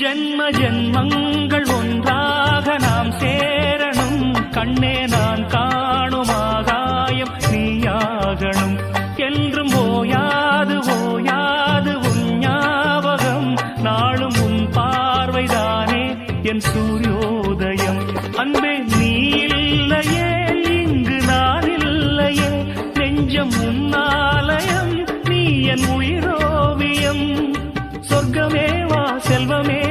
ஜென்ம ஜென்மங்கள் ஒன்றாக நாம் சேரணும். கண்ணே நான் காணும் ஆகாயம் நீயாகணும். என்றும் ஓயாது ஓயாது உன் ஞாபகம். நாளும் உன் பார்வைதானே என் சூரியோதயம். அன்பே நீ இல்லையே இங்கு நான் இல்லையே. நெஞ்சம் உன்னாலயம் நீ என் உயிரோவியம். சொர்க்கமே வா செல்வமே